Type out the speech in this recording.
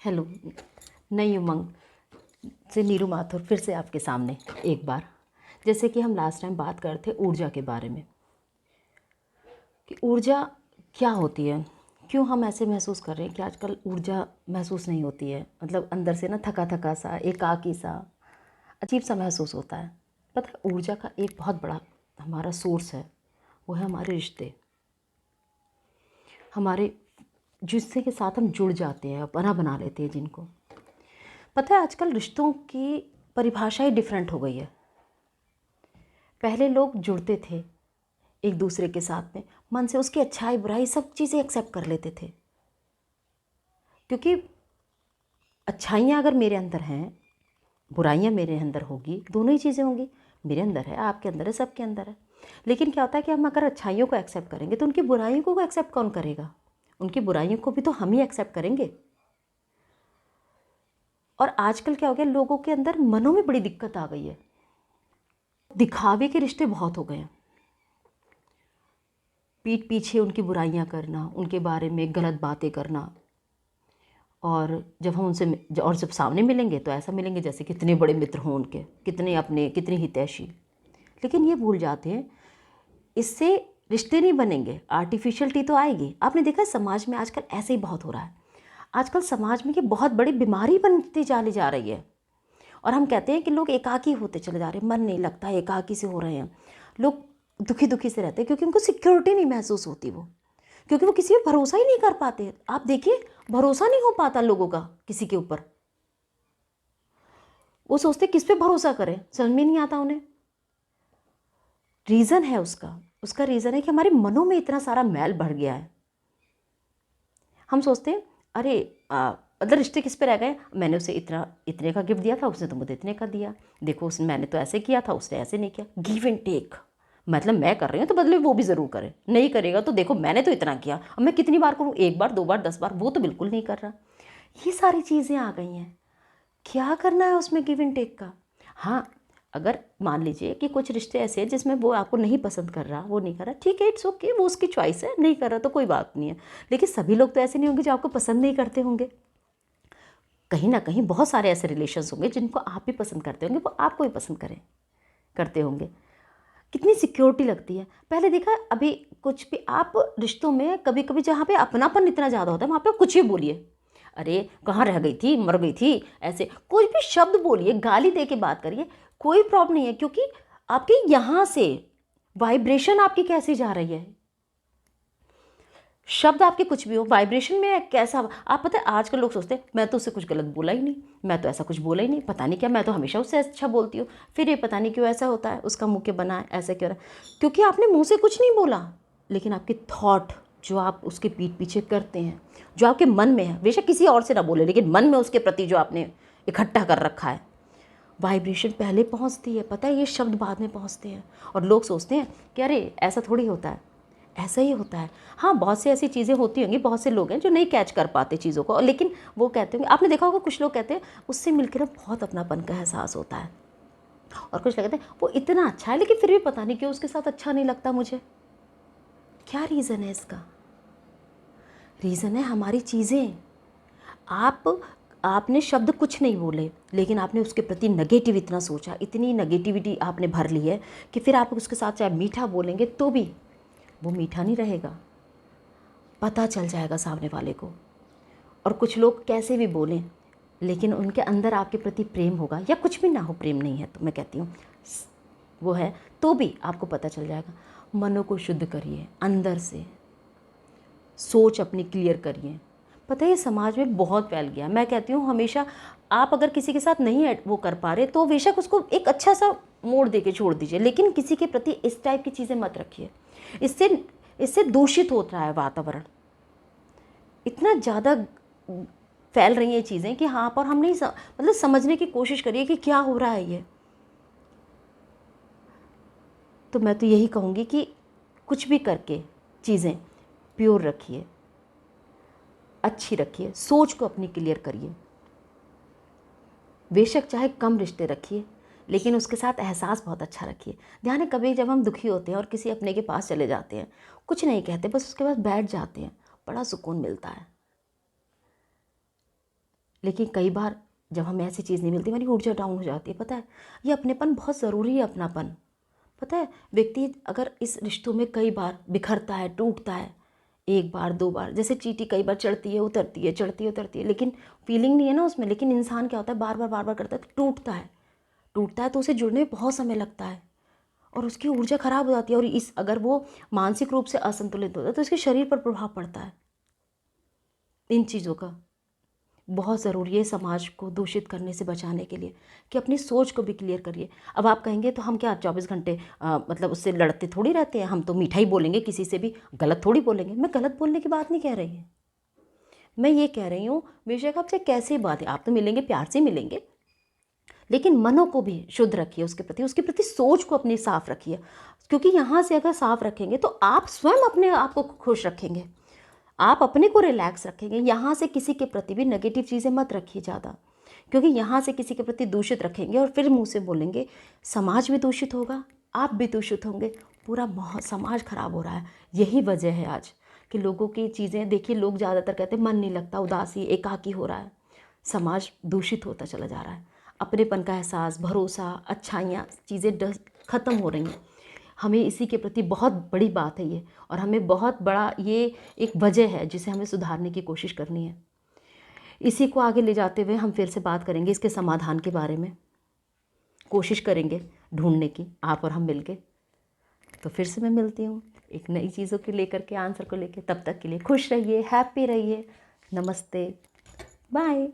Hello, नई उमंग से नीरू माथुर फिर से आपके सामने एक बार। जैसे कि हम लास्ट टाइम बात कर थे ऊर्जा के बारे में कि ऊर्जा क्या होती है, क्यों हम ऐसे महसूस कर रहे हैं कि आजकल ऊर्जा महसूस नहीं होती है। मतलब अंदर से ना थका थका सा, एकाकी सा, अजीब सा महसूस होता है। पता है, ऊर्जा का एक बहुत बड़ा हमारा सोर्स है, वो है हमारे रिश्ते। हमारे जिससे के साथ हम जुड़ जाते हैं, अपना बना लेते हैं जिनको। पता है, आजकल रिश्तों की परिभाषा ही डिफरेंट हो गई है। पहले लोग जुड़ते थे एक दूसरे के साथ में, मन से उसकी अच्छाई बुराई सब चीज़ें एक्सेप्ट कर लेते थे, क्योंकि अच्छाइयाँ अगर मेरे अंदर हैं, बुराइयाँ मेरे अंदर होगी, दोनों ही चीज़ें होंगी। मेरे अंदर है, आपके अंदर है, सबके अंदर है। लेकिन क्या होता है कि हम अगर अच्छाइयों को एक्सेप्ट करेंगे तो उनकी बुराइयों को एक्सेप्ट कौन करेगा? उनकी बुराइयों को भी तो हम ही एक्सेप्ट करेंगे। और आजकल क्या हो गया, लोगों के अंदर मनों में बड़ी दिक्कत आ गई है। दिखावे के रिश्ते बहुत हो गए हैं। पीठ पीछे उनकी बुराइयां करना, उनके बारे में गलत बातें करना, और जब हम उनसे और जब सामने मिलेंगे तो ऐसा मिलेंगे जैसे कितने बड़े मित्र हों उनके, कितने अपने, कितने हितैषी। लेकिन ये भूल जाते हैं, इससे रिश्ते नहीं बनेंगे, आर्टिफिशियलिटी तो आएगी। आपने देखा है समाज में आजकल ऐसे ही बहुत हो रहा है। आजकल समाज में ये बहुत बड़ी बीमारी बनती चली जा रही है। और हम कहते हैं कि लोग एकाकी होते चले जा रहे हैं, मन नहीं लगता, एकाकी से हो रहे हैं लोग, दुखी दुखी से रहते हैं, क्योंकि उनको सिक्योरिटी नहीं महसूस होती, वो क्योंकि वो किसी पे भरोसा ही नहीं कर पाते। आप देखिए, भरोसा नहीं हो पाता लोगों का किसी के ऊपर। वो सोचते किस पे भरोसा करें, समझ में नहीं आता उन्हें। रीज़न है उसका उसका रीज़न है कि हमारे मनों में इतना सारा मैल भर गया है। हम सोचते हैं अरे मतलब रिश्ते किस पे रह गए, मैंने उसे इतने का गिफ्ट दिया था, उसने तो मुझे इतने का दिया, देखो उसने, मैंने तो ऐसे किया था, उसने ऐसे नहीं किया। गिव एंड टेक, मतलब मैं कर रही हूँ तो बदले वो भी ज़रूर करे, नहीं करेगा तो देखो मैंने तो इतना किया, अब मैं कितनी बार करूँ, एक बार, दो बार, 10 बार, वो तो बिल्कुल नहीं कर रहा। ये सारी चीज़ें आ गई हैं। क्या करना है उसमें गिव एंड टेक का? हाँ, अगर मान लीजिए कि कुछ रिश्ते ऐसे हैं जिसमें वो आपको नहीं पसंद कर रहा, वो नहीं कर रहा, ठीक है, इट्स ओके, वो उसकी चॉइस है, नहीं कर रहा तो कोई बात नहीं है। लेकिन सभी लोग तो ऐसे नहीं होंगे जो आपको पसंद नहीं करते होंगे। कहीं ना कहीं बहुत सारे ऐसे रिलेशंस होंगे जिनको आप भी पसंद करते होंगे, वो आपको भी पसंद करते होंगे। कितनी सिक्योरिटी लगती है। पहले देखा, अभी कुछ भी आप रिश्तों में कभी कभी जहाँ पे अपनापन इतना ज़्यादा होता है, वहाँ पे कुछ भी बोलिए, अरे कहाँ रह गई थी, मर गई थी, ऐसे कोई भी शब्द बोलिए, गाली दे के बात करिए, कोई प्रॉब्लम नहीं है, क्योंकि आपके यहाँ से वाइब्रेशन आपकी कैसी जा रही है। शब्द आपके कुछ भी हो, वाइब्रेशन में कैसा, आप पता है आजकल लोग सोचते हैं मैं तो उससे कुछ गलत बोला ही नहीं, मैं तो ऐसा कुछ बोला ही नहीं, पता नहीं क्या, मैं तो हमेशा उससे अच्छा बोलती हूँ, फिर ये पता नहीं क्यों ऐसा होता है, उसका मुंह क्यों बना है, ऐसा क्यों रहा है? क्योंकि आपने मुंह से कुछ नहीं बोला, लेकिन आपके थॉट जो आप उसके पीठ पीछे करते हैं, जो आपके मन में है, बेशक किसी और से ना बोले, लेकिन मन में उसके प्रति जो आपने इकट्ठा कर रखा है, वाइब्रेशन पहले पहुंचती है, पता है, ये शब्द बाद में पहुंचते हैं। और लोग सोचते हैं कि अरे ऐसा थोड़ी होता है, ऐसा ही होता है। हाँ, बहुत सी ऐसी चीज़ें होती होंगी, बहुत से लोग हैं जो नहीं कैच कर पाते चीज़ों को, लेकिन वो कहते होंगे, आपने देखा होगा कुछ लोग कहते हैं उससे मिलकर बहुत अपनापन का एहसास होता है, और कुछ लोग कहते हैं वो इतना अच्छा है लेकिन फिर भी पता नहीं क्यों उसके साथ अच्छा नहीं लगता मुझे। क्या रीज़न है इसका? रीज़न है हमारी चीज़ें। आपने शब्द कुछ नहीं बोले, लेकिन आपने उसके प्रति नेगेटिव इतना सोचा, इतनी नेगेटिविटी आपने भर ली है कि फिर आप उसके साथ चाहे मीठा बोलेंगे तो भी वो मीठा नहीं रहेगा, पता चल जाएगा सामने वाले को। और कुछ लोग कैसे भी बोलें, लेकिन उनके अंदर आपके प्रति प्रेम होगा, या कुछ भी ना हो, प्रेम नहीं है तो मैं कहती हूँ वो है, तो भी आपको पता चल जाएगा। मनों को शुद्ध करिए, अंदर से सोच अपनी क्लियर करिए। पता है, ये समाज में बहुत फैल गया। मैं कहती हूँ हमेशा, आप अगर किसी के साथ नहीं वो कर पा रहे तो बेशक उसको एक अच्छा सा मोड़ दे के छोड़ दीजिए, लेकिन किसी के प्रति इस टाइप की चीज़ें मत रखिए। इससे इससे दूषित हो रहा है वातावरण। इतना ज़्यादा फैल रही हैं ये चीज़ें कि हाँ, पर हम नहीं मतलब समझने की कोशिश करिए कि क्या हो रहा है ये। तो मैं तो यही कहूँगी कि कुछ भी करके चीज़ें प्योर रखिए, अच्छी रखिए, सोच को अपनी क्लियर करिए। बेशक चाहे कम रिश्ते रखिए, लेकिन उसके साथ एहसास बहुत अच्छा रखिए। ध्यान है, कभी जब हम दुखी होते हैं और किसी अपने के पास चले जाते हैं, कुछ नहीं कहते, बस उसके पास बैठ जाते हैं, बड़ा सुकून मिलता है। लेकिन कई बार जब हमें ऐसी चीज़ नहीं मिलती, हमारी ऊर्जा डाउन हो जाती है। पता है, ये अपनेपन बहुत ज़रूरी है, अपनापन। पता है, व्यक्ति अगर इस रिश्तों में कई बार बिखरता है, टूटता है, एक बार दो बार, जैसे चींटी कई बार चढ़ती है उतरती है, चढ़ती है उतरती है, लेकिन फीलिंग नहीं है ना उसमें। लेकिन इंसान क्या होता है, बार बार करता है तो टूटता है। टूटता है तो उसे जुड़ने में बहुत समय लगता है और उसकी ऊर्जा खराब हो जाती है। और इस अगर वो मानसिक रूप से असंतुलित होता है तो उसके शरीर पर प्रभाव पड़ता है। इन चीज़ों का बहुत ज़रूरी है समाज को दूषित करने से बचाने के लिए, कि अपनी सोच को भी क्लियर करिए। अब आप कहेंगे तो हम क्या 24 घंटे मतलब उससे लड़ते थोड़ी रहते हैं, हम तो मीठा ही बोलेंगे, किसी से भी गलत थोड़ी बोलेंगे। मैं गलत बोलने की बात नहीं कह रही हूँ, मैं ये कह रही हूँ बेशक आपसे कैसी बात है, आप तो मिलेंगे, प्यार से मिलेंगे, लेकिन मनों को भी शुद्ध रखिए, उसके प्रति सोच को अपनी साफ रखिए। क्योंकि यहाँ से अगर साफ रखेंगे तो आप स्वयं अपने आप को खुश रखेंगे, आप अपने को रिलैक्स रखेंगे। यहाँ से किसी के प्रति भी नेगेटिव चीज़ें मत रखिए ज़्यादा, क्योंकि यहाँ से किसी के प्रति दूषित रखेंगे और फिर मुंह से बोलेंगे, समाज भी दूषित होगा, आप भी दूषित होंगे, पूरा समाज खराब हो रहा है। यही वजह है आज कि लोगों की चीज़ें देखिए, लोग ज़्यादातर कहते हैं मन नहीं लगता, उदासी, एकाकी हो रहा है, समाज दूषित होता चला जा रहा है, अपनेपन का एहसास, भरोसा, अच्छाइयाँ चीज़ें ख़त्म हो रही हैं। हमें इसी के प्रति बहुत बड़ी बात है ये, और हमें बहुत बड़ा ये एक वजह है जिसे हमें सुधारने की कोशिश करनी है। इसी को आगे ले जाते हुए हम फिर से बात करेंगे इसके समाधान के बारे में, कोशिश करेंगे ढूंढने की, आप और हम मिलके। तो फिर से मैं मिलती हूँ एक नई चीज़ों को लेकर के, आंसर को लेकर। तब तक के लिए खुश रहिए, हैप्पी रहिए। नमस्ते, बाय।